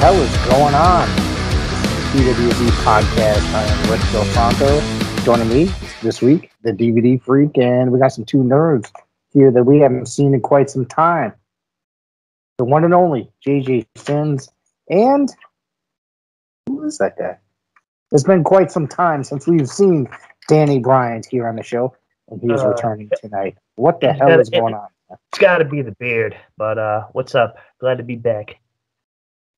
hell is going on? WWE Podcast. I am Rich Del Santo. Joining me this week, the DVD Freak, and we got some two nerds here that we haven't seen in quite some time. The one and only JJ Sins, and who is that guy? It's been quite some time since we've seen Danny Bryant here on the show, and he is returning tonight. What the hell is going on? It's got to be the beard, but what's up? Glad to be back.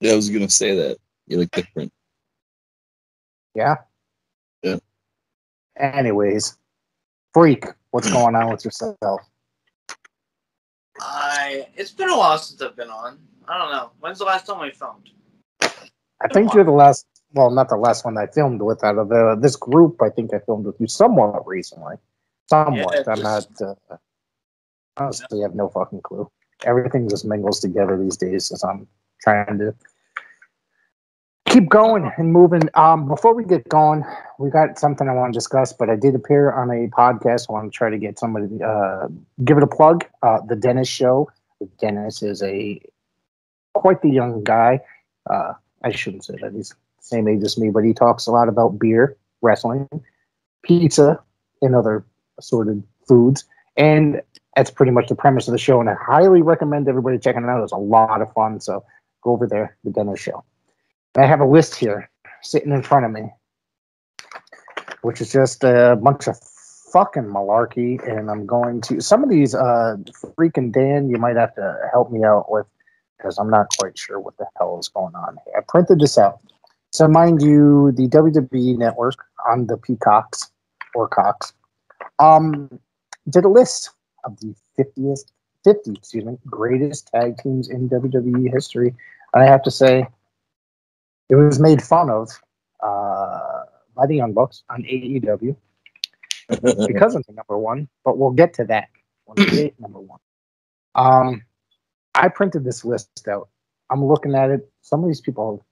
Yeah, I was going to say that. You look different. Yeah? Yeah. Anyways, Freak, what's going on with yourself? It's been a while since I've been on. I don't know. When's the last time I filmed? I think you're the last, well, not the last one I filmed with out of this group. I think I filmed with you somewhat recently. Somewhat. Yeah, I'm not, honestly, I have no fucking clue. Everything just mingles together these days as I'm trying to keep going and moving. Before we get going, we got something I want to discuss, but I did appear on a podcast. I want to try to get somebody, give it a plug. The Dennis Show. Dennis is quite the young guy. I shouldn't say that. He's the same age as me, but he talks a lot about beer, wrestling, pizza, and other assorted foods. And that's pretty much the premise of the show, and I highly recommend everybody checking it out. It's a lot of fun, so go over there, the Dennis Show. And I have a list here sitting in front of me, which is just a bunch of fucking malarkey, and I'm going to... Some of these, freaking Dan, you might have to help me out with, because I'm not quite sure what the hell is going on here. I printed this out. So mind you, the WWE Network on the Peacocks, or Cox, did a list of the 50 greatest tag teams in WWE history. And I have to say, it was made fun of by the Young Bucks on AEW because of the number one, but we'll get to that when we get number one. I printed this list out. I'm looking at it. Some of these people,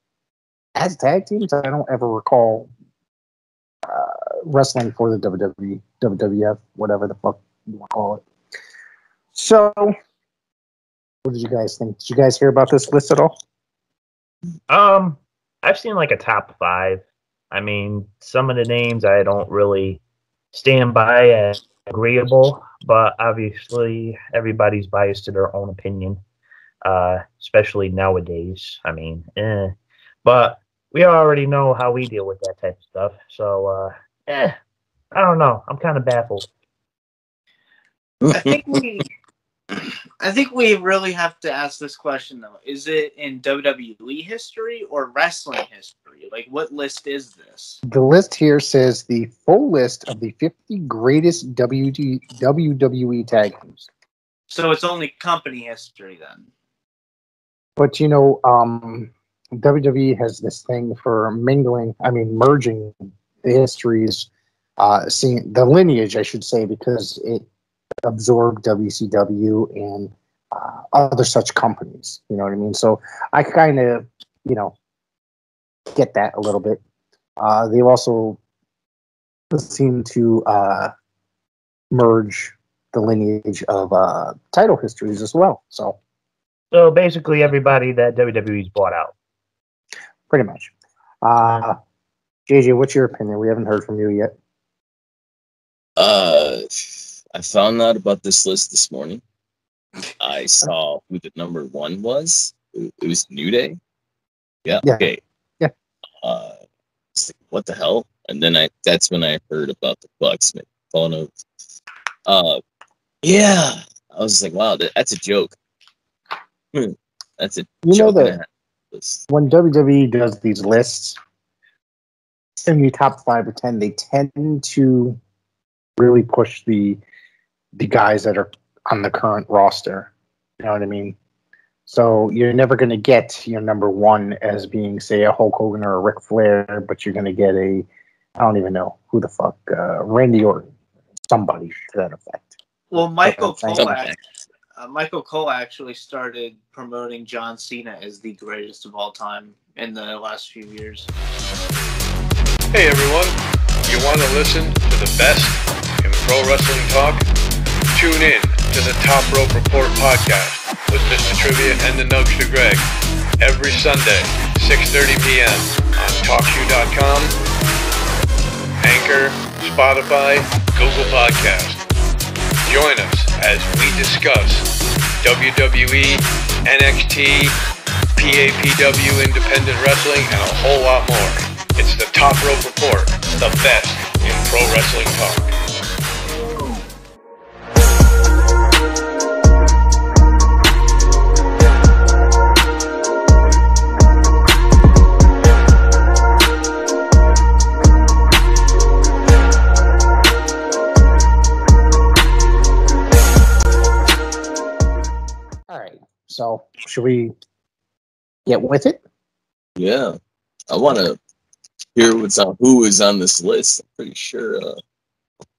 as tag teams, I don't ever recall wrestling for the WWE, WWF, whatever the fuck you want to call it. So, what did you guys think? Did you guys hear about this list at all? I've seen like a top 5. I mean, some of the names I don't really stand by as agreeable, but obviously everybody's biased to their own opinion, especially nowadays. I mean, but we already know how we deal with that type of stuff. So, I don't know. I'm kind of baffled. I think we really have to ask this question though. Is it in WWE history or wrestling history? Like, what list is this? The list here says the full list of the 50 greatest WWE tag teams. So it's only company history then. But you know, WWE has this thing for merging the histories, seeing the lineage, I should say, because it absorbed WCW and other such companies. You know what I mean? So I kind of, get that a little bit. They've also seem to merge the lineage of title histories as well. So basically everybody that WWE's bought out. Pretty much. JJ, what's your opinion? We haven't heard from you yet. I found out about this list this morning. I saw who the number one was. It was New Day. Yeah. Okay. Yeah. It's like, what the hell? And then that's when I heard about the Bucks making fun of. Yeah. I was like, wow, that's a joke. That's a joke. That when WWE does these lists, in the top 5 or 10, they tend to really push the guys that are on the current roster. You know what I mean? So you're never going to get your number one as being, say, a Hulk Hogan or a Ric Flair, but you're going to get I don't even know who the fuck, Randy Orton, somebody to that effect. Well, Michael Cole actually started promoting John Cena as the greatest of all time in the last few years. Hey everyone, you want to listen to the best in pro wrestling talk? Tune in to the Top Rope Report podcast with Mr. Trivia and the Nugster Greg every Sunday, 6:30 p.m. on TalkShoe.com, Anchor, Spotify, Google Podcast. Join us as we discuss WWE, NXT, PAPW Independent Wrestling, and a whole lot more. It's the Top Rope Report, the best in pro wrestling talk. All right. So, should we get with it? Yeah. I want to hear who is on this list. I'm pretty sure.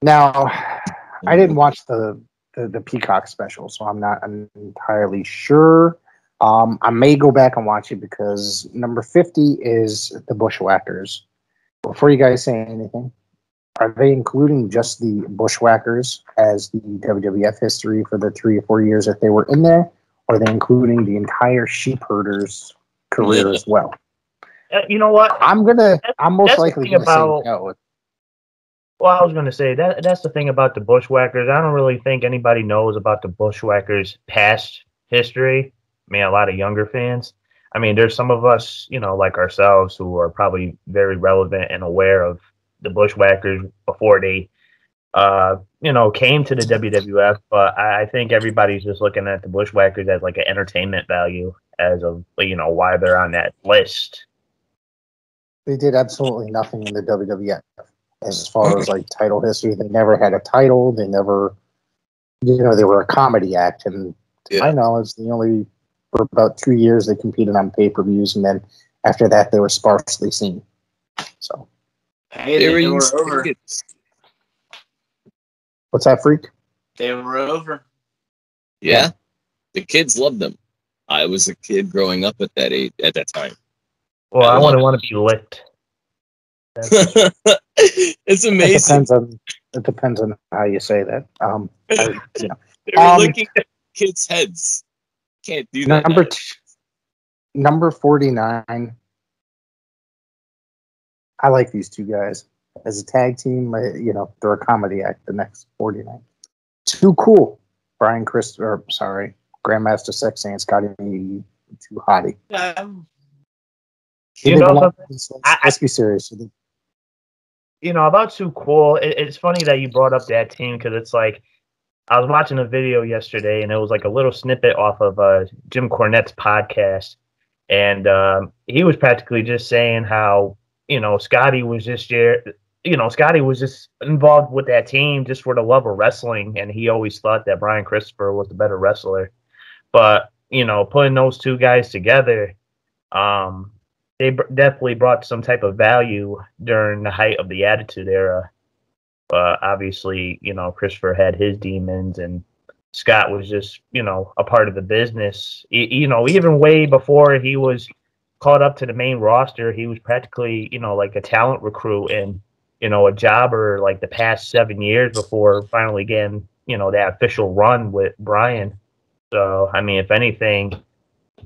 Now, I didn't watch the Peacock special, so I'm not entirely sure. I may go back and watch it because number 50 is the Bushwhackers. Before you guys say anything, are they including just the Bushwhackers as the WWF history for the 3 or 4 years that they were in there? Or are they including the entire Sheep Herders career as well? You know what? I'm most likely going to say no. Well, I was going to say that's the thing about the Bushwhackers. I don't really think anybody knows about the Bushwhackers' past history. I mean, a lot of younger fans. I mean, there's some of us, like ourselves, who are probably very relevant and aware of the Bushwhackers before they, came to the WWF. But I think everybody's just looking at the Bushwhackers as like an entertainment value as of, why they're on that list. They did absolutely nothing in the WWF as far as like title history. They never had a title. They never, they were a comedy act. And to my knowledge, for about 2 years, they competed on pay-per-views. And then after that, they were sparsely seen. So, hey, they were over. What's that, Freak? They were over. Yeah. The kids loved them. I was a kid growing up at that age, at that time. Well, I wouldn't want to be licked. It's amazing. It depends on how you say that. They were licking at kids' heads. Can't do that. Number 49. I like these two guys as a tag team. They're a comedy act. The next 49. Too Cool. Grandmaster Sexy and Scotty Too Hottie. Let's be serious. About Too Cool, it's funny that you brought up that team because it's like I was watching a video yesterday and it was like a little snippet off of Jim Cornette's podcast, and he was practically just saying how Scotty was just involved with that team just for the love of wrestling, and he always thought that Brian Christopher was the better wrestler. But putting those two guys together, they definitely brought some type of value during the height of the Attitude Era. But obviously, Christopher had his demons, and Scott was just, a part of the business. Even way before he was caught up to the main roster, he was practically, like a talent recruit and, a jobber like the past 7 years before finally getting, that official run with Brian. So, I mean, if anything,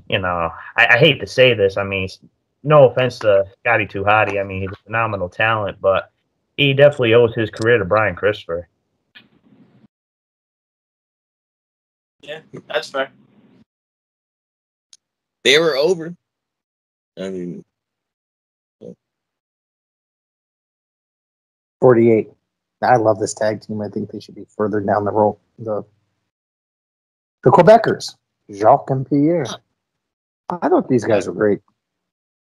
I hate to say this. I mean, no offense to Scotty Too Hottie. I mean, he's a phenomenal talent, but he definitely owes his career to Brian Christopher. Yeah, that's fair. They were over. I mean, 48. I love this tag team. I think they should be further down the road. The Quebecers, Jacques and Pierre. I thought these guys were great.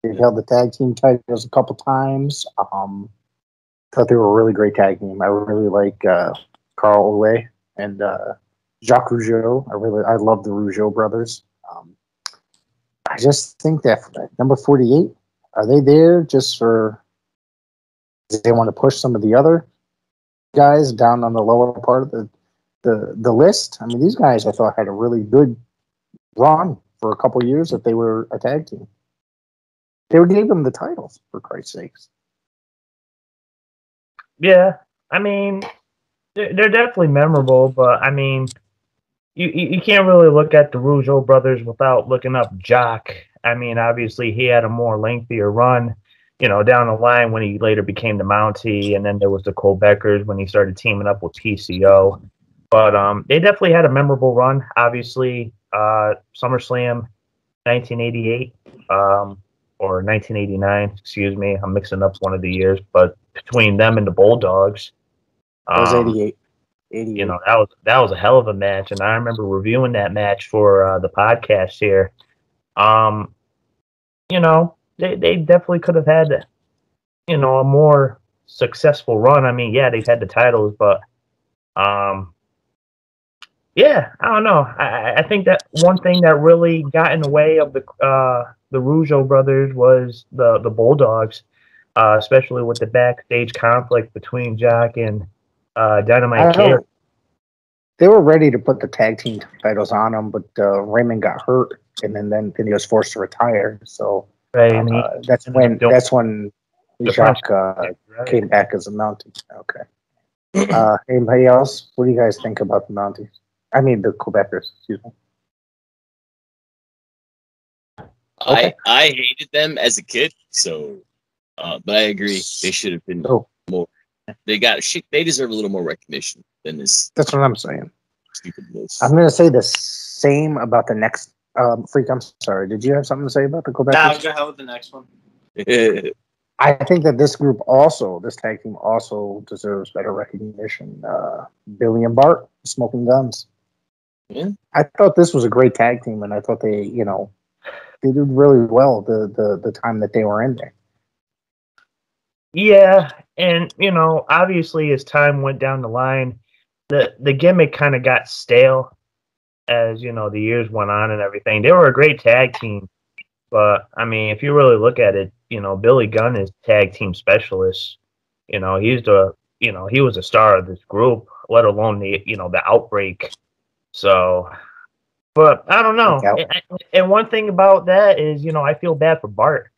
They held the tag team titles a couple times. Thought they were a really great tag team. I really like Carl Ole and Jacques Rougeau. I love the Rougeau brothers. I just think that number 48, are they there just for? Do they want to push some of the other guys down on the lower part of the list? I mean, these guys I thought had a really good run for a couple years that they were a tag team. They gave them the titles, for Christ's sakes. Yeah, I mean, they're definitely memorable, but I mean, you can't really look at the Rougeau brothers without looking up Jock. I mean, obviously he had a more lengthier run, down the line when he later became the Mountie, and then there was the Quebecers when he started teaming up with PCO. But they definitely had a memorable run. Obviously, SummerSlam 1988 or 1989, excuse me. I'm mixing up one of the years, but between them and the Bulldogs. It was 88. 88. That was a hell of a match, and I remember reviewing that match for the podcast here. They definitely could have had, a more successful run. I mean, yeah, they've had the titles, but yeah, I don't know. I think that one thing that really got in the way of the Rougeau brothers was the Bulldogs, especially with the backstage conflict between Jack and Dynamite Kid. They were ready to put the tag team titles on them, but Raymond got hurt, and then he was forced to retire. So right, that's when Jack came back as a Mountie. Okay. Anybody else? What do you guys think about the Mounties? I mean, the Quebecers. Excuse me. Okay. I hated them as a kid, so but I agree they should have been more. They deserve a little more recognition than this. That's what I'm saying. Stupidness. I'm going to say the same about the next Freak. I'm sorry. Did you have something to say about the Quebecers? Nah, go ahead with the next one. I think that this tag team also deserves better recognition. Billy and Bart, Smoking Guns. Yeah. I thought this was a great tag team, and I thought they did really well the time that they were in there. Yeah, and obviously as time went down the line, the gimmick kind of got stale as the years went on and everything. They were a great tag team, but I mean, if you really look at it, Billy Gunn is tag team specialist. He was a star of this group, let alone the Outbreak. So, but I don't know. And one thing about that is, I feel bad for Bart.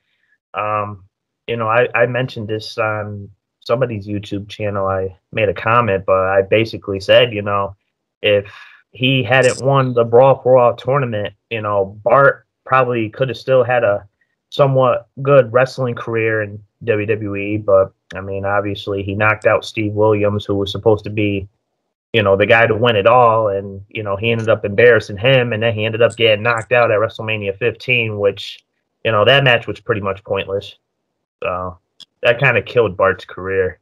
I mentioned this on somebody's YouTube channel. I made a comment, but I basically said, if he hadn't won the Brawl for All tournament, Bart probably could have still had a somewhat good wrestling career in WWE. But, I mean, obviously he knocked out Steve Williams, who was supposed to be, the guy to win it all. And, he ended up embarrassing him, and then he ended up getting knocked out at WrestleMania 15, which, that match was pretty much pointless. So that kind of killed Bart's career.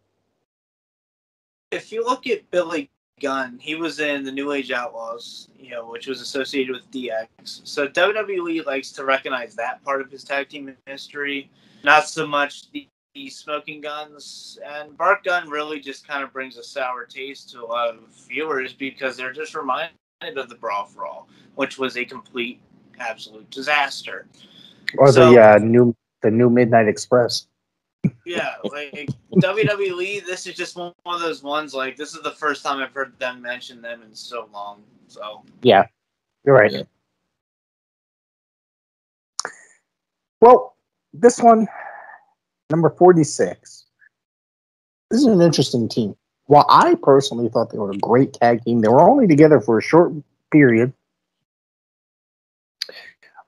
If you look at Billy Gunn, he was in the New Age Outlaws, which was associated with DX. So WWE likes to recognize that part of his tag team history, not so much the Smoking Guns. And Bart Gunn really just kind of brings a sour taste to a lot of viewers because they're just reminded of the Brawl for All, which was a complete, absolute disaster. Or the new Midnight Express. Yeah, like WWE, this is just one of those ones, like, this is the first time I've heard them mention them in so long. So yeah, you're right. Yeah. Well, this one, number 46. This is an interesting team. While I personally thought they were a great tag team, they were only together for a short period.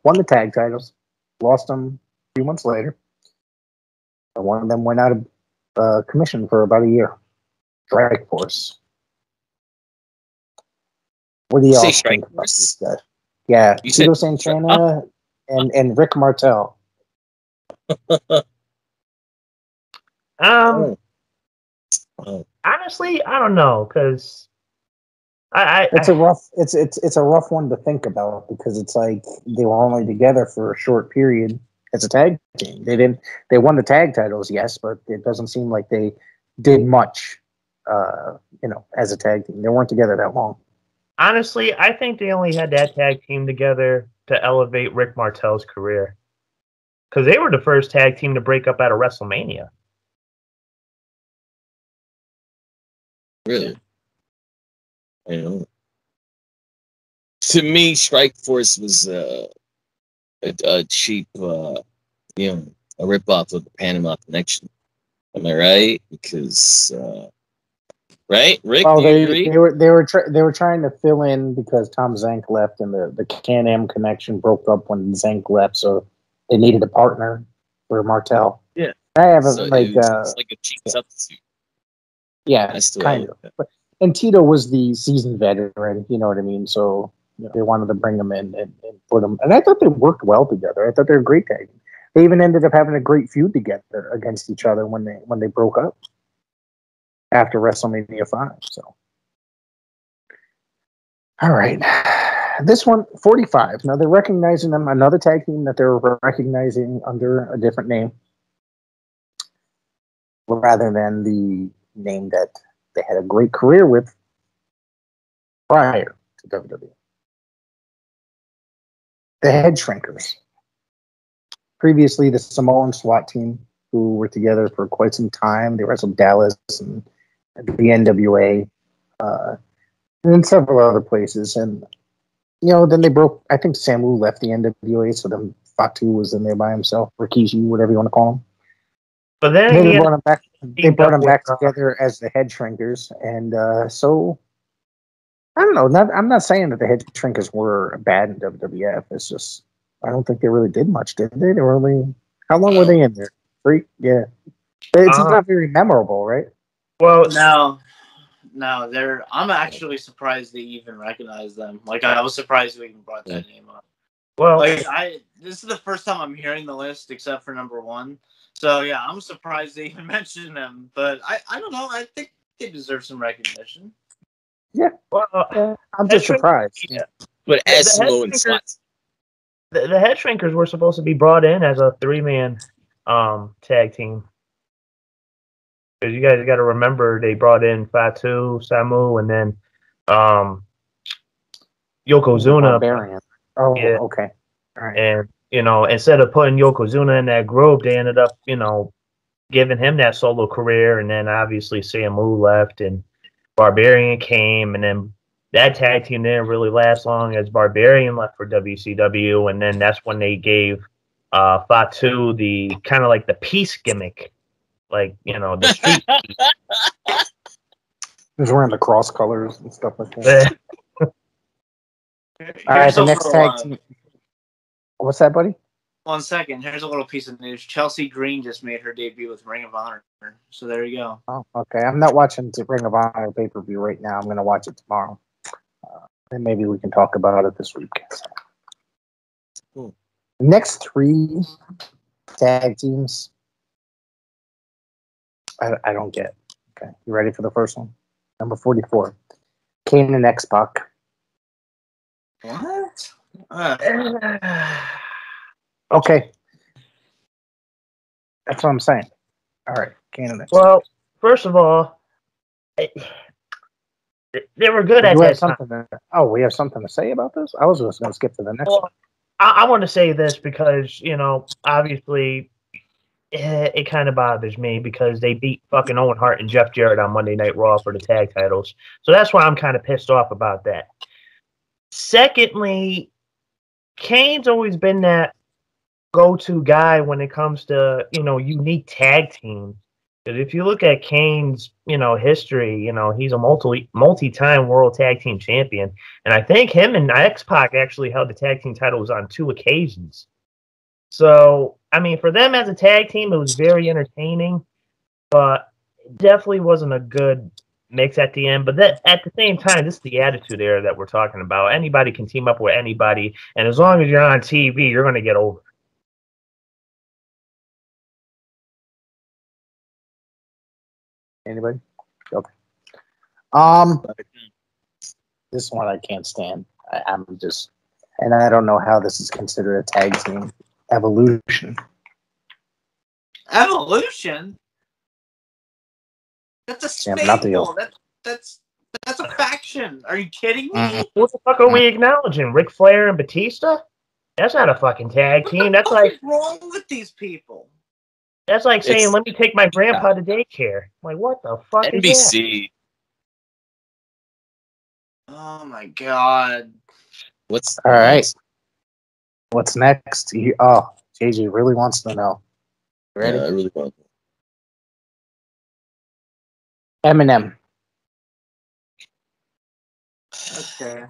Won the tag titles, lost them a few months later. One of them went out of commission for about a year. Strike Force. What do y'all think about these guys? Yeah, Tito Santana and Rick Martel. Honestly, I don't know, because it's a rough one to think about, because it's like they were only together for a short period as a tag team. They won the tag titles, yes, but it doesn't seem like they did much as a tag team. They weren't together that long. Honestly, I think they only had that tag team together to elevate Rick Martel's career, because they were the first tag team to break up at a WrestleMania. Really? I know. To me, Strike Force was a cheap, a rip-off of the Panama Connection. Am I right? Because, right, Rick? Well, do you agree? they were trying to fill in because Tom Zank left and the Can-Am Connection broke up when Zank left, so they needed a partner for Martel. Yeah. I have So it's like a cheap substitute. Yeah, kind of. And Tito was the seasoned veteran, you know what I mean? So they wanted to bring him in and put him. And I thought they worked well together. I thought they were a great tag. They even ended up having a great feud together against each other when they broke up after WrestleMania 5. So, all right, this one 45. Now they're recognizing them, another tag team that they're recognizing under a different name rather than the name that they had a great career with prior to WWE. The Head Shrinkers. Previously, the Samoan SWAT team, who were together for quite some time. They wrestled Dallas and the NWA, and in several other places. And, then they broke. I think Samu left the NWA, so then Fatu was in there by himself, Rikishi, whatever you want to call him. But then they brought him back. They brought him back together as the Head Shrinkers, and so I don't know. I'm not saying that the Head Shrinkers were bad in WWF. It's just I don't think they really did much, did they? They were only how long were they in there? 3? Yeah, it's not very memorable, right? Well, no. I'm actually surprised they even recognize them. Like I was surprised we even brought that name up. Well, this is the first time I'm hearing the list except for number 1. So yeah, I'm surprised they even mentioned them. But I don't know. I think they deserve some recognition. Yeah, well, I'm just surprised. Yeah. But as slow and slots. The Head Shrinkers were supposed to be brought in as a 3-man tag team. Because you guys got to remember, they brought in Fatu, Samu, and then Yokozuna. Barbarian. Oh, yeah. Okay. All right. And, instead of putting Yokozuna in that group, they ended up, giving him that solo career. And then obviously Samu left and Barbarian came. And then that tag team didn't really last long as Barbarian left for WCW. And then that's when they gave Fatu the kind of like the peace gimmick. Like, the street. He's wearing the cross colors and stuff like that. All right, the next tag team. What's that, buddy? 1 second. Here's a little piece of news. Chelsea Green just made her debut with Ring of Honor. So there you go. Oh, okay. I'm not watching the Ring of Honor pay-per-view right now. I'm going to watch it tomorrow. And maybe we can talk about it this week. Cool. The next 3 tag teams, I don't get. Okay. You ready for the first one? Number 44. Kane and X-Pac. What? Okay. That's what I'm saying. All right. Kane and X-Pac. Well, first of all, they were good at that time. We have something to say about this? I was just going to skip to the next one. I want to say this because, obviously it kind of bothers me because they beat fucking Owen Hart and Jeff Jarrett on Monday Night Raw for the tag titles. So that's why I'm kind of pissed off about that. Secondly, Kane's always been that go-to guy when it comes to, unique tag teams. Because if you look at Kane's, history, he's a multi-time world tag team champion. And I think him and X-Pac actually held the tag team titles on 2 occasions. So, I mean, for them as a tag team, it was very entertaining, but it definitely wasn't a good mix at the end. But at the same time, this is the attitude era that we're talking about. Anybody can team up with anybody, and as long as you're on TV, you're going to get over. Anybody? Okay. This one I can't stand. I'm just, and I don't know how this is considered a tag team. Evolution. Evolution? That's a stable. That's a faction. Are you kidding me? What the fuck are we acknowledging? Ric Flair and Batista? That's not a fucking tag team. That's like what's wrong with these people? That's like saying, "Let me take my grandpa to daycare." Like, what the fuck NBC. is that? Oh my god! What's all right? What's next? JJ really wants to know. Ready? Yeah, I really want to. Eminem. Okay.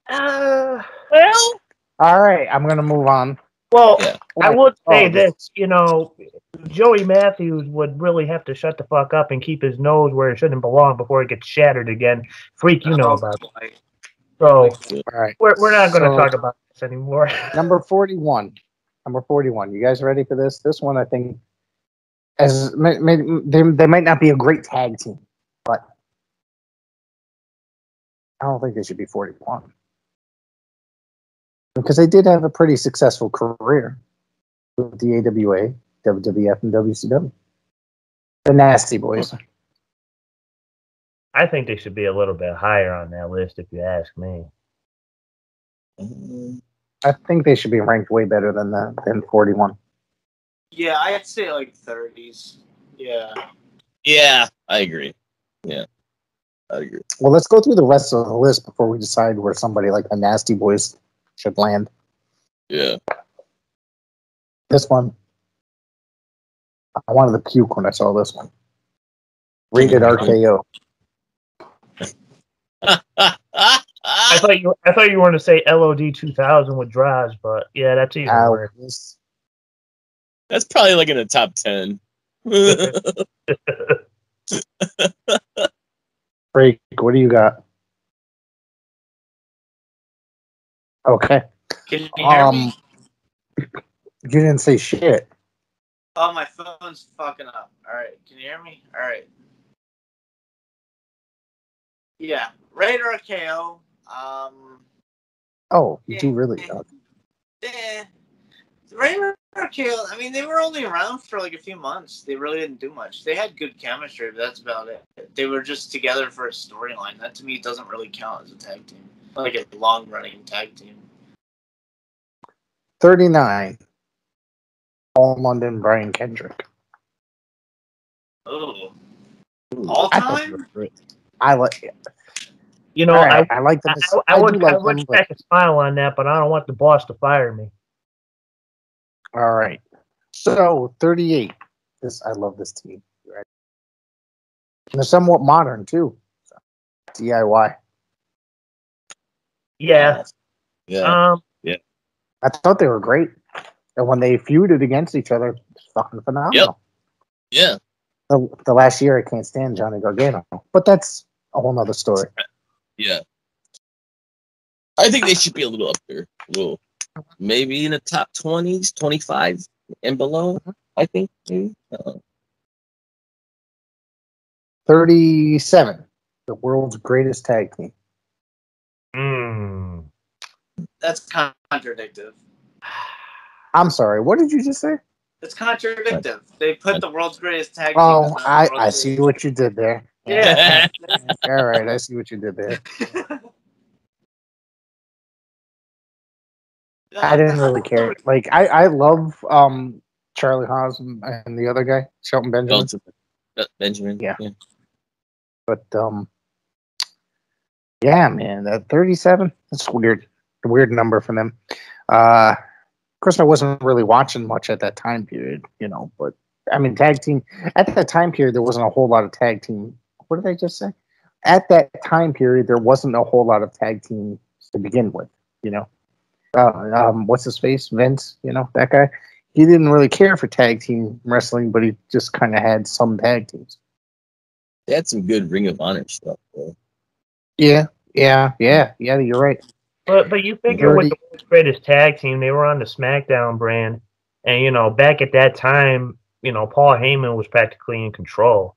Well. All right, I'm gonna move on. Well, Yeah. I would say this, you know, Joey Matthews would really have to shut the fuck up and keep his nose where it shouldn't belong before it gets shattered again. Freak, you know about it. So, all right. we're not going to talk about this anymore. Number 41. Number 41. You guys ready for this? This one, I think, they might not be a great tag team, but I don't think they should be 41. Because they did have a pretty successful career with the AWA, WWF, and WCW. The Nasty Boys. I think they should be a little bit higher on that list, if you ask me. I think they should be ranked way better than 41. Yeah, I'd say like 30s. Yeah. Yeah, I agree. Yeah, I agree. Well, let's go through the rest of the list before we decide where somebody like the Nasty Boys should land. Yeah. This one, I wanted to puke when I saw this one. Rated RKO. I thought you were going to say LOD 2000 with Draws, but yeah, that's even worse. That's probably like in the top 10. Break, what do you got? Okay. Can you hear me? You didn't say shit. Oh, my phone's fucking up. All right. Can you hear me? All right. Yeah. Rated RKO. Oh, you do really? Rated RKO, I mean, they were only around for like a few months. They really didn't do much. They had good chemistry, but that's about it. They were just together for a storyline. That, to me, doesn't really count as a tag team. Like a long-running tag team. 39. Paul London, Brian Kendrick. Oh. All time? I like it. You know, right, I like them. I would crack a smile on that, but I don't want the boss to fire me. All right. So 38. I love this team. Right? And they're somewhat modern too. So, DIY. Yeah. Yeah. Yeah. I thought they were great. And when they feuded against each other, it's fucking phenomenal. Yep. Yeah. The last year I can't stand Johnny Gargano. But that's a whole nother story. Yeah. I think they should be a little up there. A little, maybe in the top 20s, 25 and below, I think. Maybe. 37. The world's greatest tag team. That's contradictive. I'm sorry. What did you just say? It's contradictive. They put the world's greatest tag team. Oh, I see what you did there. Yeah. All right, I see what you did there. I didn't really care. Like I love Charlie Haas and the other guy, Shelton Benjamin. Benjamin. Yeah. But yeah, man, that 37, that's weird. A weird number for them. Of course, I wasn't really watching much at that time period, you know, but I mean, tag team at that time period, there wasn't a whole lot of tag team. What did I just say? At that time period, there wasn't a whole lot of tag teams to begin with, you know. What's his face? Vince, you know, that guy. He didn't really care for tag team wrestling, but he just kind of had some tag teams. They had some good Ring of Honor stuff, though. Yeah, you're right. But you figure with the world's greatest tag team, they were on the SmackDown brand. And, you know, back at that time, you know, Paul Heyman was practically in control.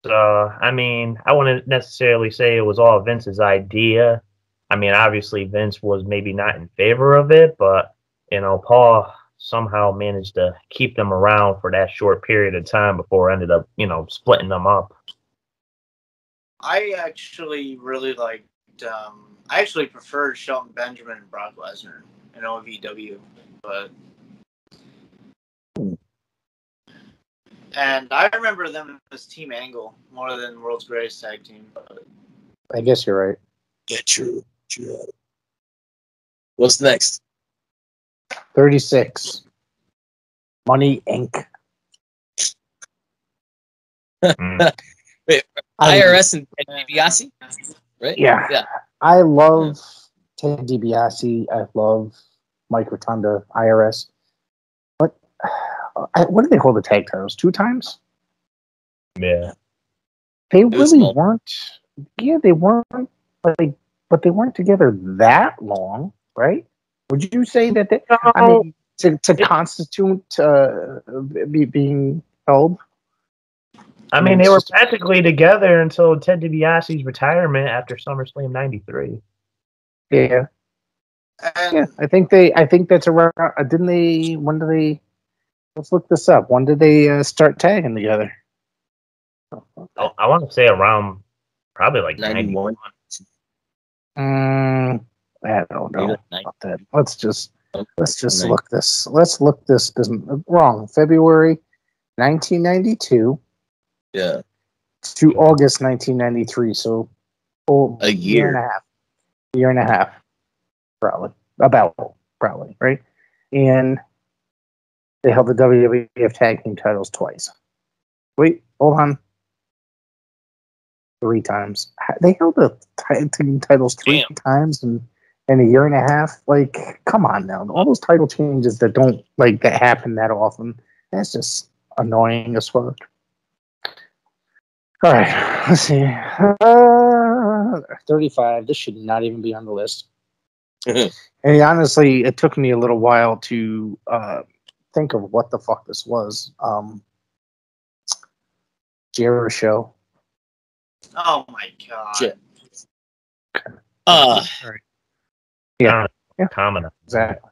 So, I mean, I wouldn't necessarily say it was all Vince's idea. I mean, obviously, Vince was maybe not in favor of it, but, you know, Paul somehow managed to keep them around for that short period of time before it ended up, you know, splitting them up. I actually really liked, I actually preferred Shelton Benjamin and Brock Lesnar in OVW, but. And I remember them as Team Angle more than World's Greatest Tag Team. But. I guess you're right. Yeah, true. What's next? 36. Money Inc. Wait, IRS and Ted DiBiase, right? Yeah. I love Ted DiBiase. I love Mike Rotunda, IRS. what did they hold the tag titles? 2 times? Yeah. They really weren't. Yeah, they weren't. But they weren't together that long, right? Would you say that? I mean, to constitute being held. I mean, they were practically together until Ted DiBiase's retirement after SummerSlam '93. Yeah. Yeah, I think that's around. Didn't they? When did they? Let's look this up. When did they start tagging together? I want to say around probably like 91. I don't know about that. Let's just look this. Let's look this. Wrong. February 1992. Yeah. To August 1993. So a year and a half. Year and a half. Probably. Probably, right? And they held the WWF Tag Team titles twice. Wait, hold on. 3 times. They held the tag team titles 3 times in a year and a half. Like, come on now. All those title changes that don't that happen that often. That's just annoying as fuck. All right, let's see. 35. This should not even be on the list. And honestly, it took me a little while to think of what the fuck this was. Jericho. Oh my god. Yeah. Common. Exactly.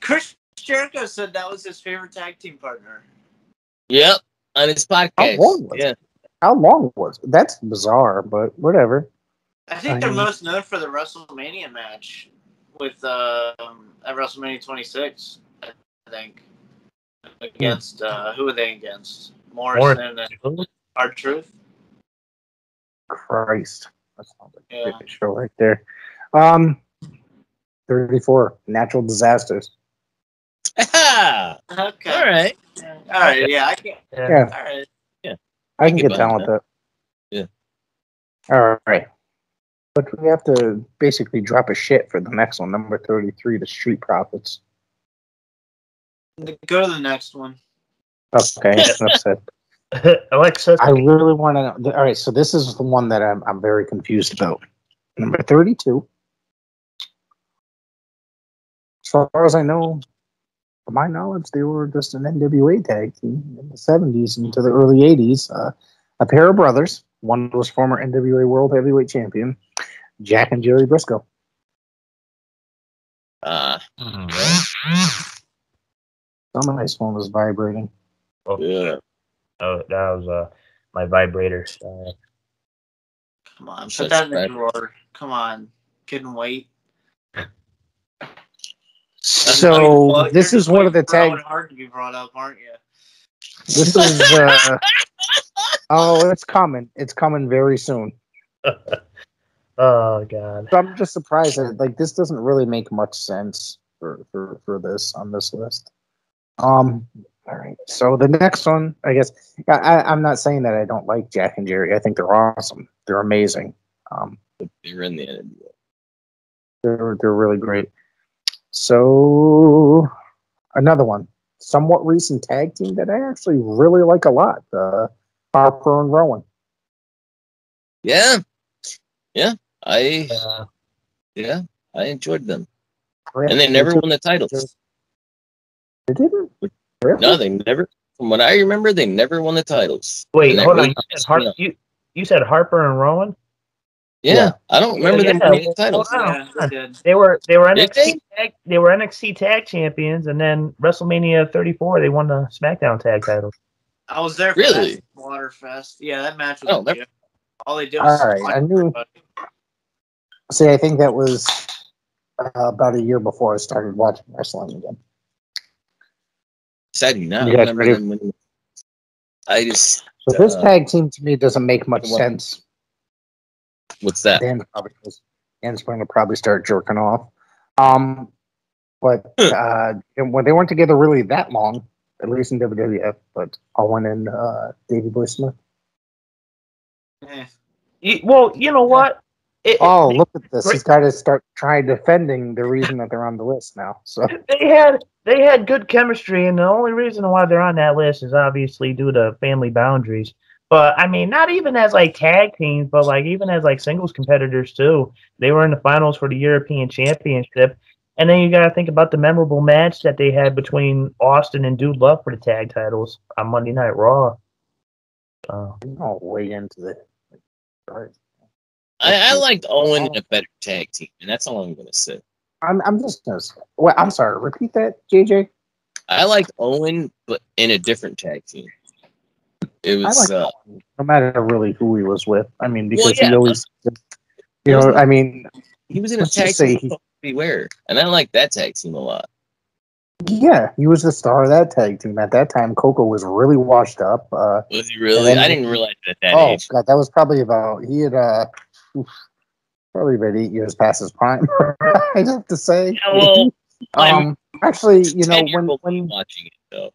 Chris Jericho said that was his favorite tag team partner. Yep. On his podcast. How long was it? How long was it? That's bizarre, but whatever. I think they're most known for the WrestleMania match with at WrestleMania 26, I think. Against who were they against? Morrison and R-Truth. Christ. That sounds like a great show right there. 34. Natural disasters. Okay. All right. All right. Yeah, I can. Yeah. All right. Yeah. I can get down with that. Yeah. All right. But we have to basically drop a shit for the next one, number 33, the Street Profits. Go to the next one. Okay, that's it. Alexa, I really want to know. All right, so this is the one that I'm very confused about. Number 32. As far as I know, from my knowledge, they were just an NWA tag team in the 70s into the early 80s. A pair of brothers. One was former NWA World Heavyweight Champion, Jack and Jerry Briscoe. Somebody's phone was vibrating. Oh, yeah. Oh, that was my vibrator. Come on, put that in the drawer. Come on, couldn't wait. So this is one of the tag. Hard to be brought up, aren't you? This is. Oh, it's coming. It's coming very soon. Oh God! So I'm just surprised that this doesn't really make much sense for this on this list. All right. So the next one, I guess, I'm not saying that I don't like Jack and Jerry. I think they're awesome. They're amazing. They're in the NWA. They're really great. So another one, somewhat recent tag team that I actually really like a lot. Harper and Rowan. Yeah. I enjoyed them. And they never won the titles. They didn't? No, they never. From what I remember, they never won the titles. Wait, hold on. You said Harper and Rowan? Yeah. I don't remember them winning the titles. They were NXT tag champions, and then WrestleMania 34 they won the SmackDown tag titles. I was there for that Waterfest. Yeah, that match was good. All they did was I knew. See, I think that was about a year before I started watching wrestling again. Exciting now. I remember them winning. So this tag team to me doesn't make much sense. What's that? Dan's going to probably start jerking off. But when they weren't together really that long, at least in WWF, but Owen and Davey Boy Smith. Well, you know what? Look at this! He's got to start trying defending the reason that they're on the list now. So they had good chemistry, and the only reason why they're on that list is obviously due to family boundaries. But I mean, not even as like tag teams, but like even as like singles competitors too. They were in the finals for the European Championship, and then you got to think about the memorable match that they had between Austin and Dude Love for the tag titles on Monday Night Raw. Oh, way into the. Right. I liked Owen in a better tag team, and that's all I'm going to say. I'm just going to say. Well, I'm sorry. Repeat that, JJ. I liked Owen, but in a different tag team. It was no matter really who he was with. I mean, because he always, I mean, he was in a tag team. Beware, and I like that tag team a lot. Yeah, he was the star of that tag team at that time. Coco was really washed up. Was he really? I didn't realize that at that age. Oh god, that was probably about he had probably about 8 years past his prime. I'd have to say. Yeah, well, actually, when watching it though.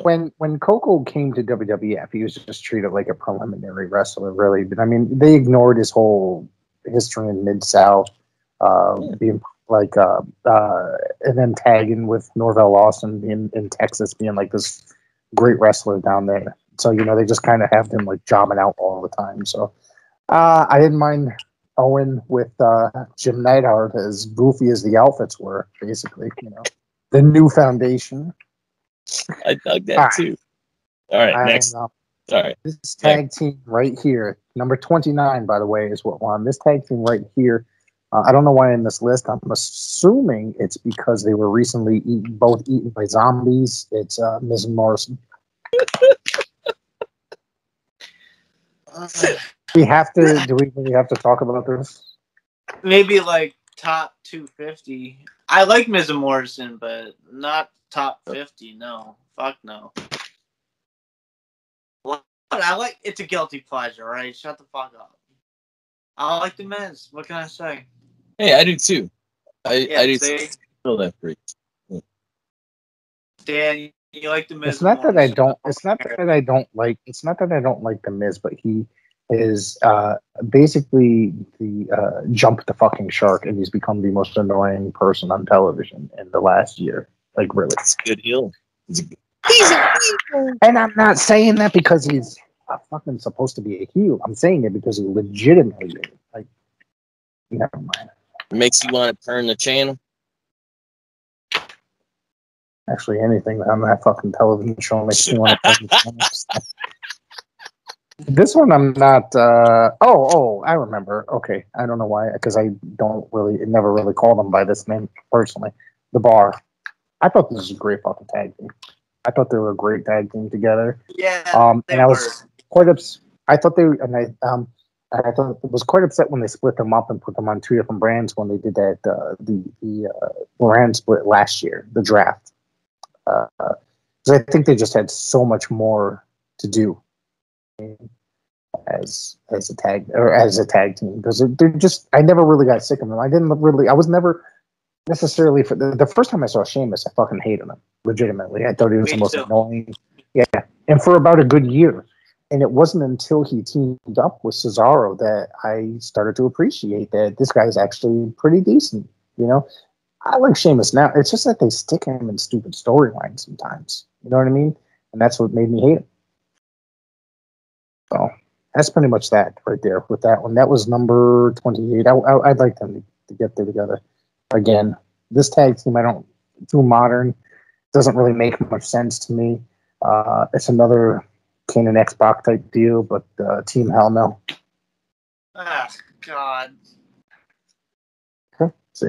When Coco came to WWF, he was just treated like a preliminary wrestler, really. But I mean, they ignored his whole history in Mid-South, being like, and then tagging with Norvell Lawson in Texas, being like this great wrestler down there. So they just kind of have him like jobbing out all the time. So I didn't mind Owen with Jim Neidhart, as goofy as the outfits were, basically. The new foundation. I dug that too. All right, next. All right. This tag team right here, number 29, by the way, is what won. This tag team right here, I don't know why in this list. I'm assuming it's because they were recently both eaten by zombies. It's Miz and Morrison. Do we really have to talk about this? Maybe like top 250. I like Miz and Morrison, but not top 50. No, fuck no. I like it's a guilty pleasure, right? Shut the fuck up. I like the Miz. What can I say? Hey, I do too. I do feel that free. Dan, you like the Miz? It's not that I don't. It's not that I don't like. It's not that I don't like the Miz, but he is basically the jump the fucking shark, and he's become the most annoying person on television in the last year. Like, really, it's a good heel. He's a heel. And I'm not saying that because he's fucking supposed to be a heel. I'm saying it because he legitimately is. Like, never mind. It makes you want to turn the channel. Actually, anything on that fucking television show makes me want to turn the channel. This one I'm not. I remember. Okay, I don't know why, because I never really called them by this name personally. The Bar. I thought this was a great fucking tag team. I thought they were a great tag team together. Yeah. And I was quite upset. I thought I thought it was quite upset when they split them up and put them on two different brands when they did that the brand split last year, the draft. Because I think they just had so much more to do as a tag team, because they're just, I never really got sick of them. I was never necessarily, for the first time I saw Sheamus, I fucking hated him legitimately. I thought he was the most annoying. Yeah, and for about a good year. And it wasn't until he teamed up with Cesaro that I started to appreciate that this guy's actually pretty decent. I like Sheamus now. It's just that they stick him in stupid storylines sometimes. You know what I mean? And that's what made me hate him. So that's pretty much that right there with that one. That was number 28. I'd like them to get there together again. This tag team, too modern. Doesn't really make much sense to me. It's another Kane and X-Pac type deal, but Team Hell No. Ah, God. Okay, see.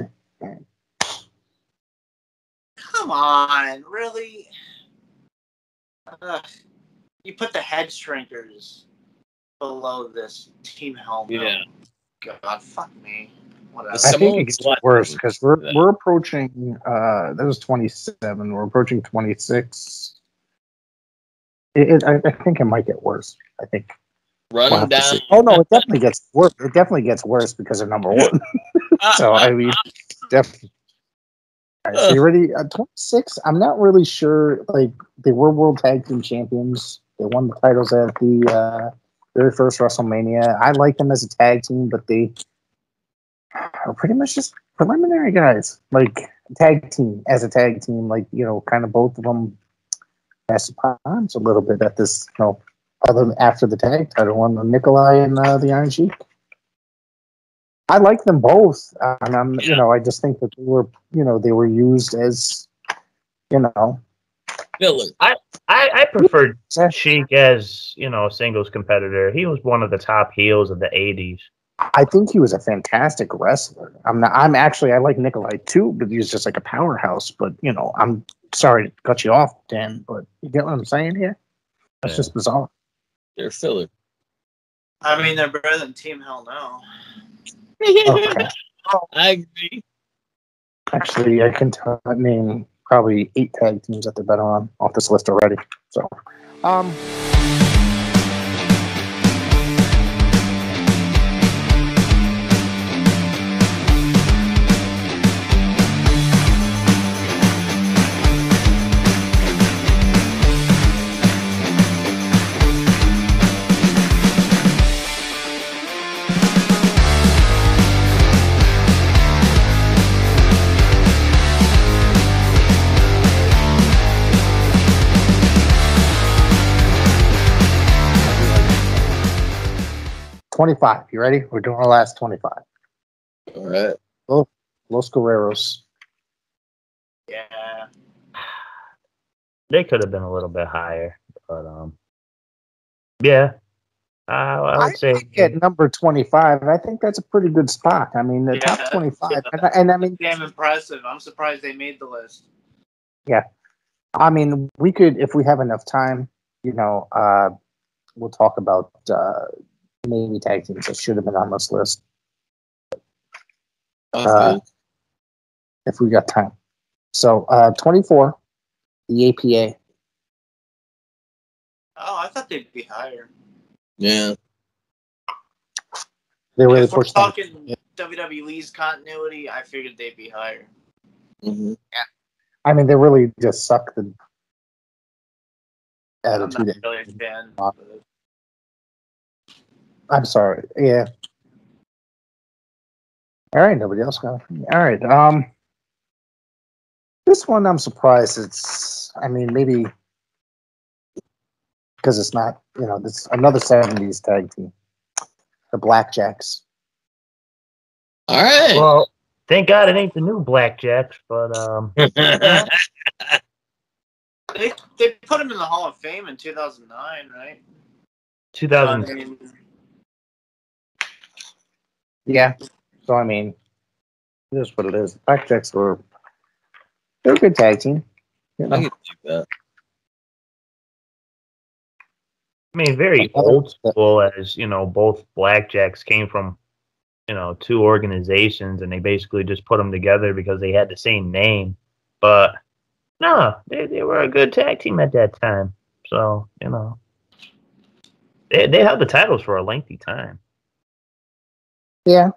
Come on, really? You put the head shrinkers below this Team Hell No. Yeah. God, fuck me. Whatever. I think it gets worse because we're approaching. That was 27. We're approaching 26. I think it might get worse. I think. Run down. Oh no, it definitely gets worse. It definitely gets worse because of number one. So I mean, definitely. So you ready? 26. I'm not really sure. Like, they were World Tag Team Champions. They won the titles at the very first WrestleMania. I like them as a tag team, but they are pretty much just preliminary guys. Like tag team, as a tag team, like, you know, kind of both of them pass the times a little bit at this, you know, other than after the tag title one, Nikolai and the Iron Sheik. I like them both, and I'm, you know, I just think that they were, you know, they were used as, you know, filler. I preferred Sheik as, you know, a singles competitor. He was one of the top heels of the '80s. I think he was a fantastic wrestler. I like Nikolai too, but he was just like a powerhouse. But, you know, I'm sorry to cut you off, Dan, but you get what I'm saying here? That's just bizarre. They're filler. I mean, they're better than Team Hell No. Okay. I agree. Actually, I can name probably 8 tag teams that they're better on off this list already. So, $25. You ready? We're doing our last 25. All right. Los Guerreros. Yeah. They could have been a little bit higher, but yeah. I would say at number 25. I think that's a pretty good spot. I mean, the top 25, and I mean, damn impressive. I'm surprised they made the list. Yeah, I mean, we could, if we have enough time, you know, we'll talk about maybe tag teams that should have been on this list. If we got time. So, 24, the APA. Oh, I thought they'd be higher. Yeah. They really if we're pushed talking WWE's continuity, I figured they'd be higher. Mm-hmm. Yeah. I mean, they really just suck the attitude. I'm not really a fan. I'm sorry. Yeah. All right. Nobody else got it. All right. This one I'm surprised it's. I mean, maybe because it's not. You know, this another '70s tag team, the Blackjacks. All right. Well, thank God it ain't the new Blackjacks, but They put him in the Hall of Fame in 2009, right? 2000. Yeah. So I mean, it is what it is. Blackjacks they're a good tag team. You know? I can do that. I mean, very old school, as you know, both Blackjacks came from, you know, 2 organizations, and they basically just put them together because they had the same name. But no, they were a good tag team at that time. So, you know, they held the titles for a lengthy time. Yeah.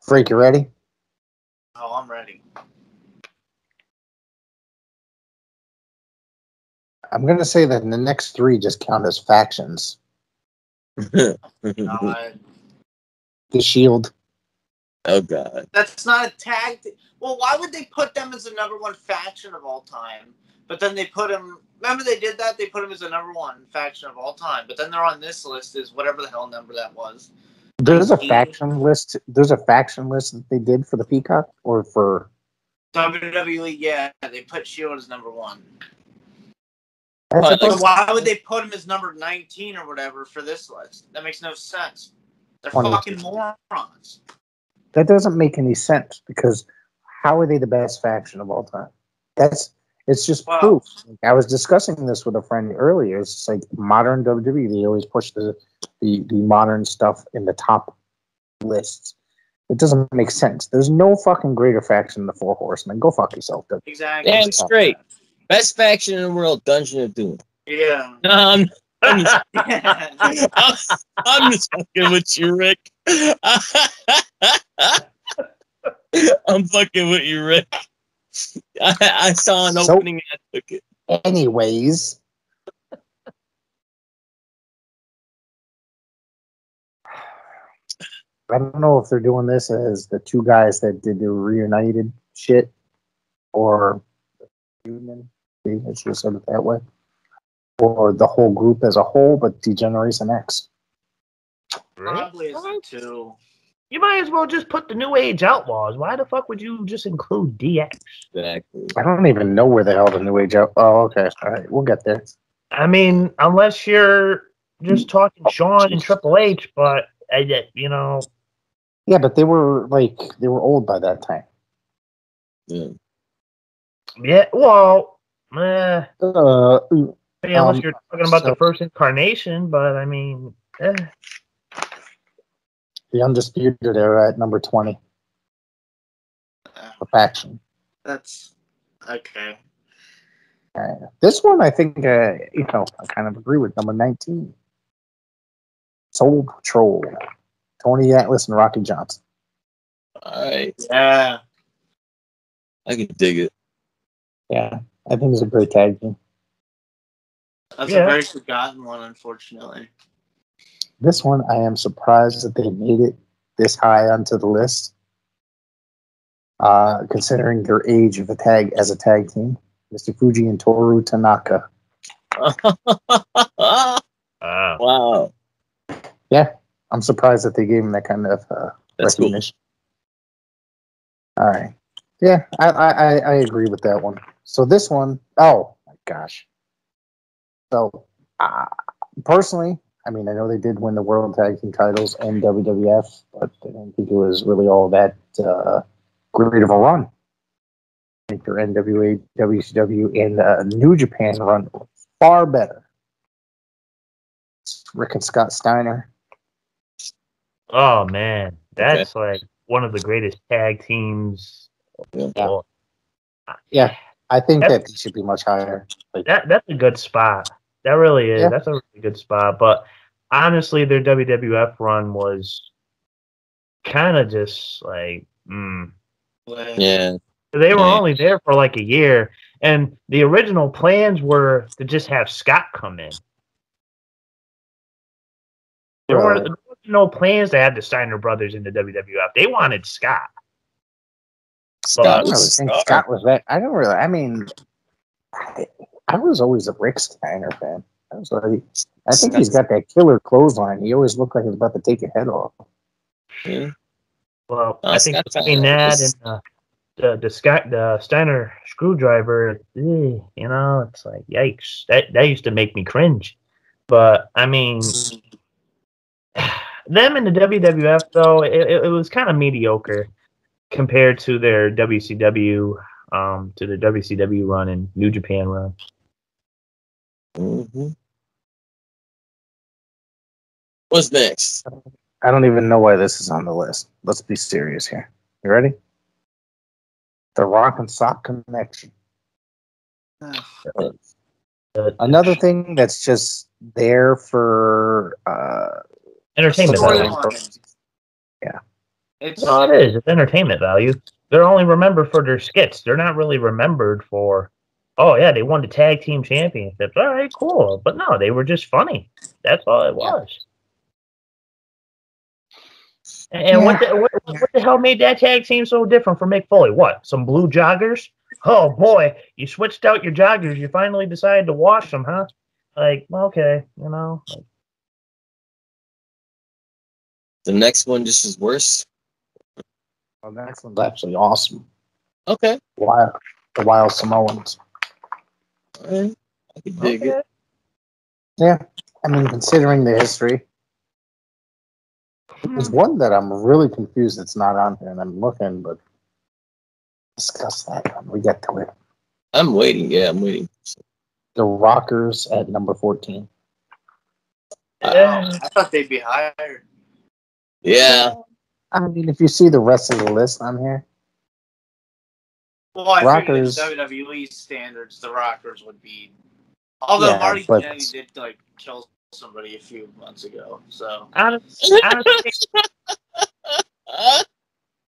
Freak, you ready? Oh, I'm ready. I'm going to say that the next 3 just count as factions. The Shield. Oh, God. That's not a tag. Well, why would they put them as the #1 faction of all time? But then they put them. Remember they did that? They put them as the #1 faction of all time. But then they're on this list as whatever the hell number that was. There's a faction list. There's a faction list that they did for the Peacock or for WWE. Yeah, they put Shield as #1. Like, why would they put him as number 19 or whatever for this list? That makes no sense. They're fucking morons. That doesn't make any sense because how are they the best faction of all time? It's just proof. I was discussing this with a friend earlier. It's like modern WWE. They always push the modern stuff in the top lists. It doesn't make sense. There's no fucking greater faction than the 4 Horsemen. Go fuck yourself. Exactly. Damn straight. Best faction in the world, Dungeon of Doom. Yeah. I'm just fucking with you, Rick. I'm fucking with you, Rick. I saw an opening and I took it. Anyways. I don't know if they're doing this as the two guys that did the reunited shit or union. It's just sort of that way. Or the whole group as a whole, but D-Generation X. Probably as the two. You might as well just put the New Age Outlaws. Why the fuck would you just include DX? Exactly. I don't even know where the hell the New Age out. Oh, okay. All right, we'll get there. I mean, unless you're just talking Shawn and Triple H, but you know. Yeah, but they were old by that time. Yeah. Yeah. Well. Unless you're talking about the first incarnation, but I mean. The Undisputed Era at number 20. The faction. That's okay. This one, I think, I kind of agree with number 19. Soul Patrol. Tony Atlas and Rocky Johnson. All right. Yeah. I can dig it. Yeah, I think it's a great tag team. That's a very forgotten one, unfortunately. This one, I am surprised that they made it this high onto the list, considering their age of a tag team. Mr. Fuji and Toru Tanaka. Wow. Yeah, I'm surprised that they gave him that kind of recognition. Cool. All right. Yeah, I agree with that one. So this one, oh my gosh. So personally, I mean, I know they did win the World Tag Team titles and WWF, but I don't think it was really all that great of a run. I think their NWA, WCW, and New Japan run was far better. Rick and Scott Steiner. Oh man, that's like one of the greatest tag teams. Yeah, I think that they should be much higher. That's a good spot. That really is. Yeah. That's a really good spot. But honestly, their WWF run was kind of just like, yeah. They were only there for like a year, and the original plans were to just have Scott come in. There were no plans to have the Steiner brothers in the WWF. They wanted Scott. Scott was that. I don't really. I mean, I was always a Rick Steiner fan. I think he's got that killer clothesline. He always looked like he was about to take your head off. Yeah. Well, I think between that and the Steiner screwdriver, it's like yikes. That used to make me cringe. But I mean, them in the WWF though, it was kind of mediocre compared to their WCW, to the WCW run and New Japan run. Mm-hmm. What's next? I don't even know why this is on the list. Let's be serious here. You ready? The Rock and Sock Connection. Another thing that's just there for entertainment value. Yeah. It is. It's entertainment value. They're only remembered for their skits. They're not really remembered for, oh, yeah, they won the tag team championships. All right, cool. But no, they were just funny. That's all it was. And what the hell made that tag team so different from Mick Foley? What? Some blue joggers? Oh, boy, you switched out your joggers. You finally decided to wash them, huh? Like, okay, The next one just is worse. Well, the next one's actually awesome. Okay. The Wild Samoans. All right. I can dig it. Yeah. I mean, considering the history, there's one that I'm really confused it's not on here, and I'm looking, but discuss that when we get to it. I'm waiting. Yeah, I'm waiting. The Rockers at number 14. I thought they'd be higher. Yeah. I mean, if you see the rest of the list on here. Well, I Rockers, figured WWE standards, the Rockers would be. Although Marty Jannetty did kill somebody a few months ago, so. Honestly, I don't know.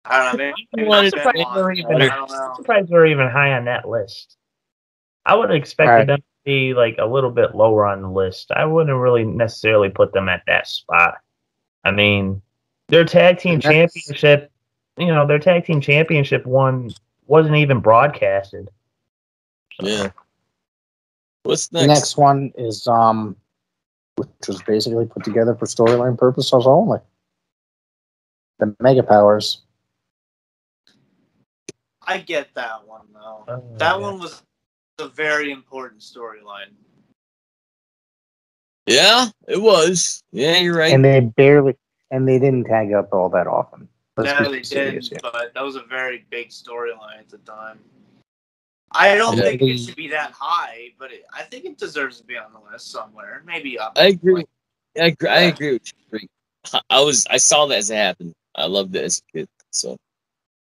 I'm surprised they're even high on that list. I would have expected them to be a little bit lower on the list. I wouldn't really necessarily put them at that spot. I mean, Their tag team championship, their tag team championship one wasn't even broadcasted. So. Yeah. What's next? The next one is which was basically put together for storyline purposes only. The Mega Powers. I get that one though. That one was a very important storyline. Yeah, it was. Yeah, you're right. And they didn't tag up all that often. No, they didn't, but that was a very big storyline at the time. I don't think it should be that high, but I think it deserves to be on the list somewhere. Maybe up. I agree. I agree with you. I saw that as it happened. I loved it as a kid. So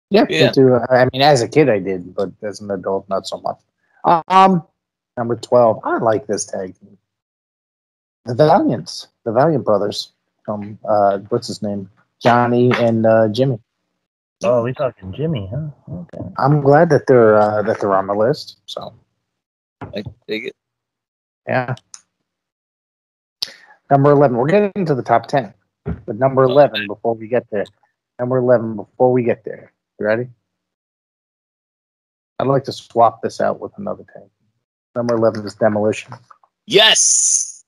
yeah. Me too. I mean, as a kid, I did, but as an adult, not so much. Number 12. I like this tag team. The Valiant brothers. From what's his name? Johnny and Jimmy. Oh, we talking Jimmy, huh? Okay. I'm glad that they're on the list. So I dig it. Yeah. Number 11. We're getting to the top 10, but number 11 before we get there. You ready? I'd like to swap this out with another tag. Number 11 is Demolition. Yes.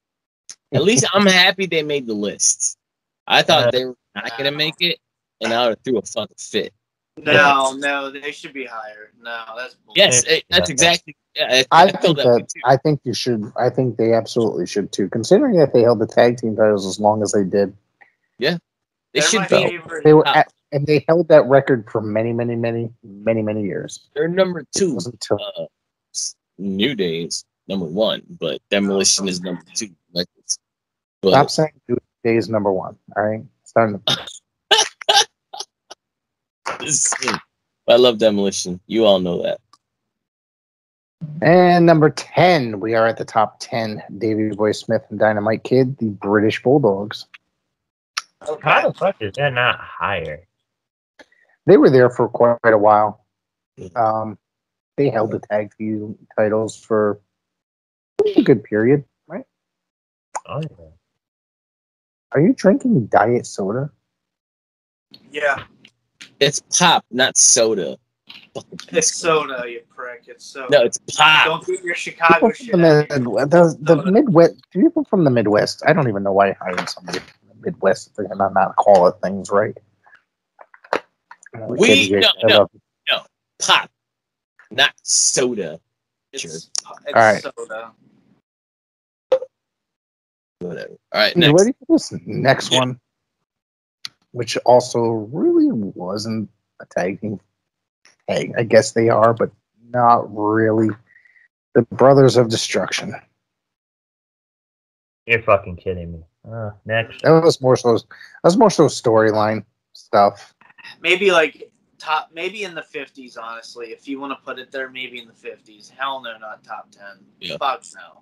At least I'm happy they made the list. I thought they were not going to make it, and I would have threw a fucking fit. No, they should be higher. No, that's bullshit. Yes, that's exactly. Yeah, I think you should. I think they absolutely should too, considering that they held the tag team titles as long as they did. Yeah, they should be. They were, and they held that record for many years. They're number 2. New Days number 1, but Demolition is number 2. Stop saying New Days number 1. All right, starting to. I love Demolition. You all know that. And number 10, we are at the top 10. Davey Boy Smith and Dynamite Kid, the British Bulldogs. How the fuck is that not higher? They were there for quite a while. They held the tag team titles for a good period, right? Oh, yeah. Are you drinking diet soda? Yeah. It's pop, not soda. It's soda, you prick. It's soda. No, it's pop. Don't get your Chicago shit. The Midwest, people from the Midwest, I don't even know why I hired somebody from the Midwest if they're going to not call it things right. No. Pop, not soda. It's all right. Soda. Whatever. All right, you ready for this next one? Which also really wasn't a tag team. Hey, I guess they are, but not really. The Brothers of Destruction. You're fucking kidding me. Next. That was more so storyline stuff. Maybe like maybe in the 50s, honestly. If you want to put it there, maybe in the 50s. Hell no, not top 10. Yeah. Fuck no.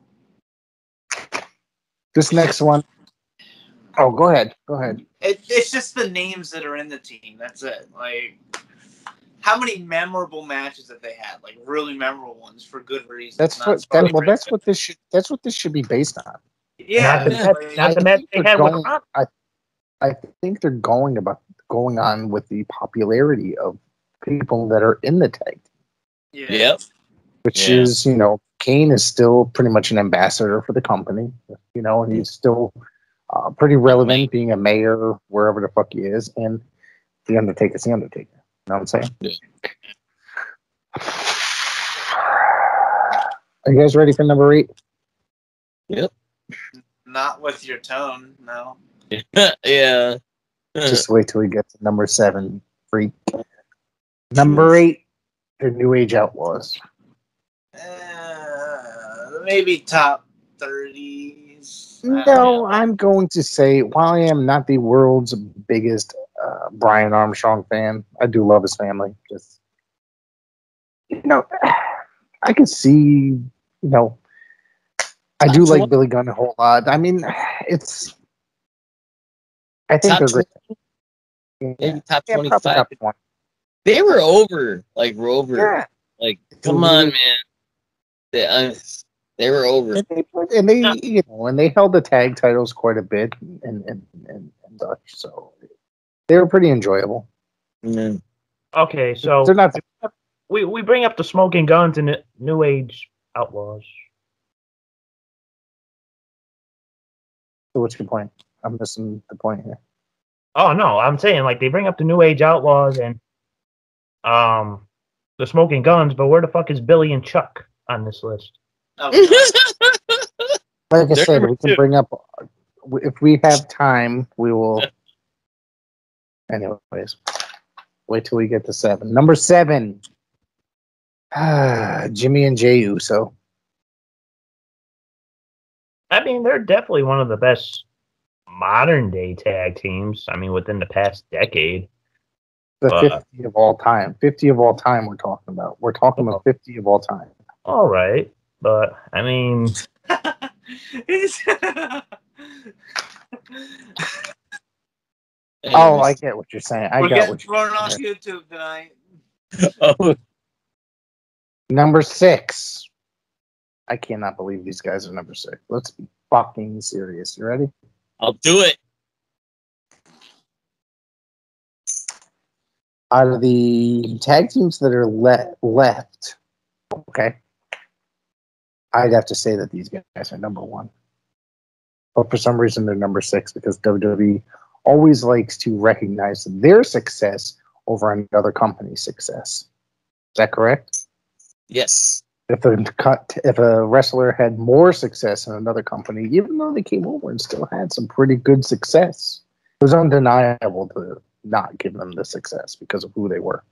This next one. Oh, go ahead. It's just the names that are in the team. That's it. Like, how many memorable matches that they had? Like, really memorable ones for good reasons. That's what this should be based on. Yeah. Not the match they had with Rob. I think they're going on with the popularity of people that are in the tag team. Yeah. Yep. Which is, Kane is still pretty much an ambassador for the company. And he's still pretty relevant, being a mayor wherever the fuck he is, and the Undertaker's the Undertaker. You know what I'm saying? Yeah. Are you guys ready for number 8? Yep. Not with your tone, no. Yeah. Just wait till we get to number 7, freak. Number 8, the New Age Outlaws. Maybe top 30s. No, I'm going to say, while I am not the world's biggest Brian Armstrong fan, I do love his family. Just, I can see, I do like Billy Gunn a whole lot. I mean, I think they're great. Maybe top 25. Top 20. They were over. Like, we're over. Yeah. Like, come on, man. They were over. And they held the tag titles quite a bit and such. So They were pretty enjoyable. Mm. Okay, so They're not. we bring up the Smoking Guns and the New Age Outlaws. So what's your point? I'm missing the point here. Oh no, I'm saying like they bring up the New Age Outlaws and the Smoking Guns, but where the fuck is Billy and Chuck on this list? Oh, Like I They're said, number we can 2. bring up if we have time. We will. Anyways, wait till we get to 7. Number 7. Jimmy and Jey Uso. I mean, they're definitely one of the best modern day tag teams. I mean, within the past decade. The 50 of all time. 50 of all time we're talking about. We're talking about 50 of all time. All right. But, I mean... Oh, I get what you're saying. We're getting thrown off YouTube tonight. Oh. Number 6. I cannot believe these guys are number 6. Let's be fucking serious. You ready? I'll do it. Out of the tag teams that are left, okay, I'd have to say that these guys are number 1. But for some reason, they're number 6 because WWE always likes to recognize their success over another company's success. Is that correct? Yes. If a wrestler had more success in another company, even though they came over and still had some pretty good success, it was undeniable to not give them the success because of who they were.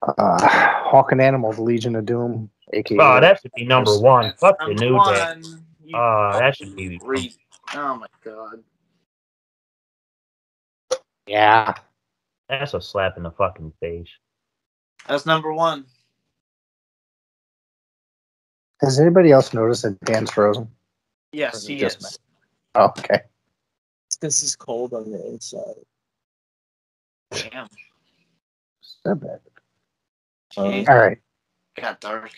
Hawk and Animal, the Legion of Doom, aka. Oh, that should be number 1. Fuck the New Day. That should be. Oh my god. Yeah. That's a slap in the fucking face. That's number 1. Has anybody else noticed that Dan's frozen? Yes, he is. Me? Oh, okay. It's because it's cold on the inside. Damn. So bad. All right. Got dark.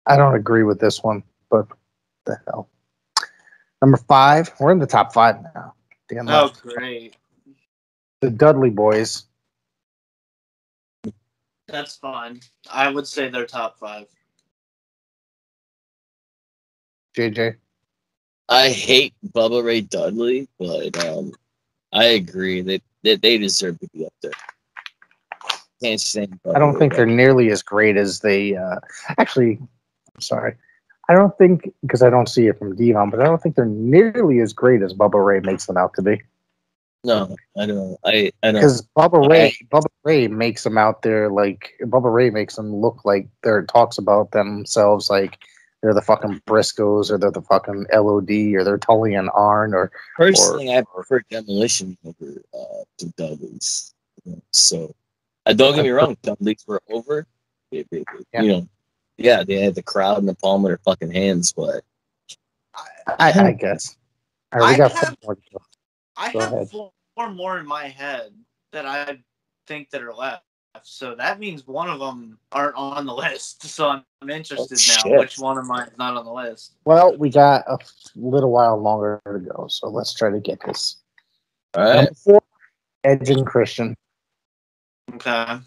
I don't agree with this one, but what the hell. Number 5. We're in the top 5 now. Dan left. Great. The Dudley Boys. That's fine. I would say they're top 5. JJ. I hate Bubba Ray Dudley, but I agree that they deserve to be up there. Can't stand Bubba I don't Ray think they're Dudley. nearly as great as they. Actually, I'm sorry. I don't think, because I don't see it from Devon, but I don't think they're nearly as great as Bubba Ray makes them out to be. No, I don't. I don't. Because Bubba Ray makes them out there like Bubba Ray makes them look like talks about themselves like they're the fucking Briscos or they're the fucking LOD or they're Tully and Arn or. Personally, I prefer Demolition over the Dudleys. So, don't get me wrong, Dudleys were over. You know, yeah, they had the crowd in the palm of their fucking hands, but I guess. All right, we got 4 more. I have 4 more in my head that I think that are left. So that means one of them aren't on the list. So I'm interested now which one of mine is not on the list. Well, we got a little while longer to go, so let's try to get this. all right. Number 4, Edge and Christian. Okay.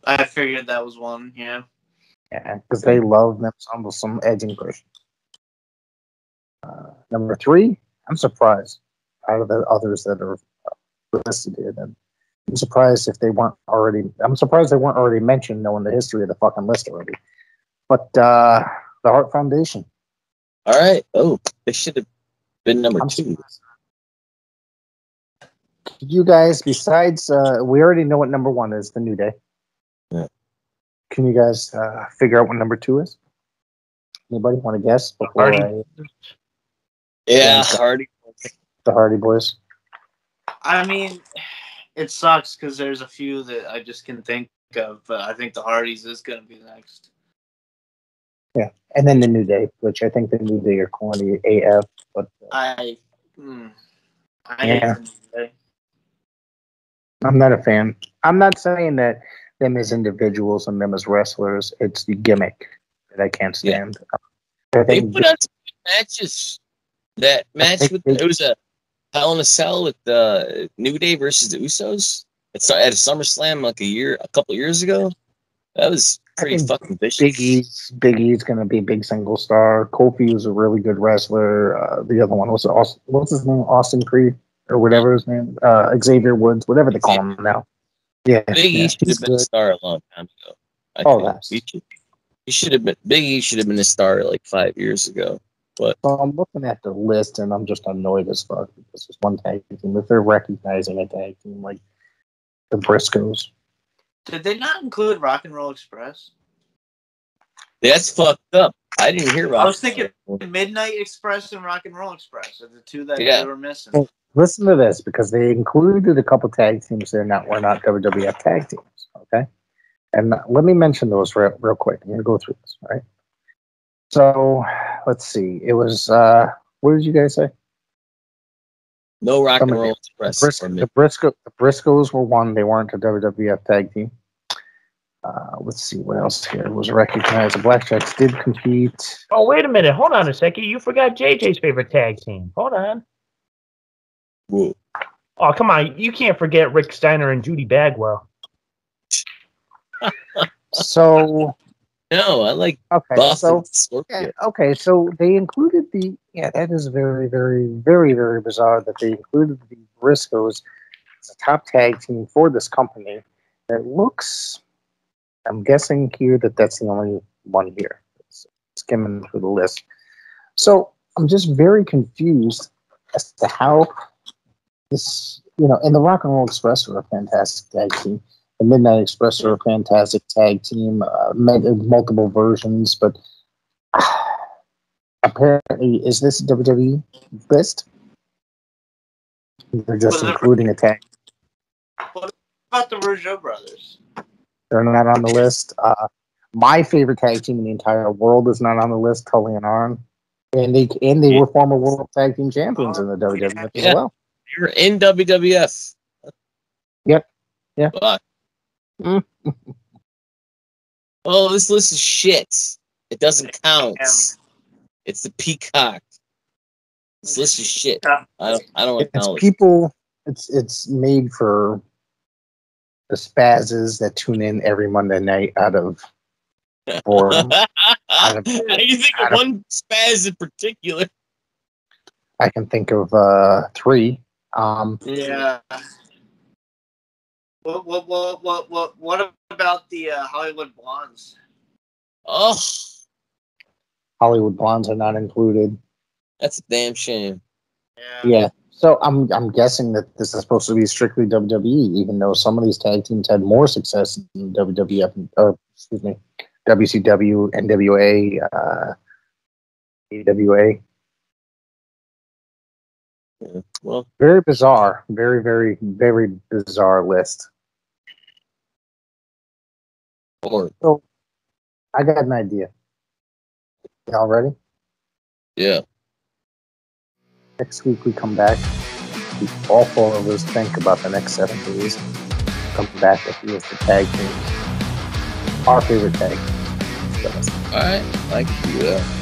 I figured that was one, yeah. Yeah, because they love them some Edge and Christian. Number 3, I'm surprised out of the others that are listed here. Then I'm surprised if they weren't already. I'm surprised they weren't already mentioned, knowing the history of the fucking list already. But the Hart Foundation. All right. Oh, they should have been number 2. You guys, besides, we already know what number 1 is, the New Day. Yeah. Can you guys figure out what number 2 is? Anybody want to guess? Before Yeah, Hardy. The Hardy Boys. I mean, it sucks because there's a few that I just can think of, but I think the Hardys is going to be next. Yeah, and then the New Day, which I think the New Day are corny AF. But I hate the New Day. I'm not a fan. I'm not saying that them as individuals and them as wrestlers. It's the gimmick that I can't stand. They put on some good matches. That match it was a Hell in a Cell with New Day versus the Usos. It's at a SummerSlam like a couple years ago. That was pretty fucking vicious. Big E's going to be big single star. Kofi was a really good wrestler. The other one was what's his name? Austin Creed or whatever his name. Xavier Woods, whatever they call him now. Yeah, Big E should have been a star a long time ago. He should have been. Big E should have been a star like 5 years ago. But so I'm looking at the list and I'm just annoyed as fuck because there's one tag team. If they're recognizing a tag team like the Briscos. Did they not include Rock and Roll Express? That's fucked up. I didn't hear about. I was thinking Midnight Express and Rock and Roll Express are the two that they were missing. Well, listen to this because they included a couple tag teams there were not WWF tag teams. Okay, and let me mention those real quick. I'm gonna go through this. Right. So let's see. It was what did you guys say? No Rock and Roll Express. The Briscos were one. They weren't a WWF tag team. Let's see what else here was recognized. The Blackjacks did compete. Oh, wait a minute. Hold on a second. You forgot JJ's favorite tag team. Hold on. Whoa. Oh, come on. You can't forget Rick Steiner and Judy Bagwell. So... No, I like Boston Scorpion. Okay, so they included that is very, very, very, very bizarre that they included the Briscos as a top tag team for this company. It looks, I'm guessing here that's the only one here. Skimming through the list. So I'm just very confused as to how this, and the Rock and Roll Express are a fantastic tag team. The Midnight Express are a fantastic tag team, multiple versions, but apparently, is this a WWE list? They're just including a tag. What about the Rougeau brothers? They're not on the list. My favorite tag team in the entire world is not on the list, Tully and Arn. And they were former World Tag Team Champions in the WWF as well. They were in WWF. Yep. Yeah. But oh, this list is shit. It doesn't count. It's the Peacock. This list is shit. I don't want to It's count. people. It's made for the spazzes that tune in every Monday night out of boredom. How do you think of one spaz in particular? I can think of 3. Yeah. What about the Hollywood Blondes? Oh, Hollywood Blondes are not included. that's a damn shame. Yeah. So I'm guessing that this is supposed to be strictly WWE, even though some of these tag teams had more success in WWF, or excuse me, WCW, NWA, AWA. Yeah, well, very bizarre, very, very, very bizarre list. So, I got an idea. Y'all ready? Yeah. Next week we come back. All 4 of us think about the next 7 days. Come back with the tag teams. Our favorite tag teams. All right, I can do that.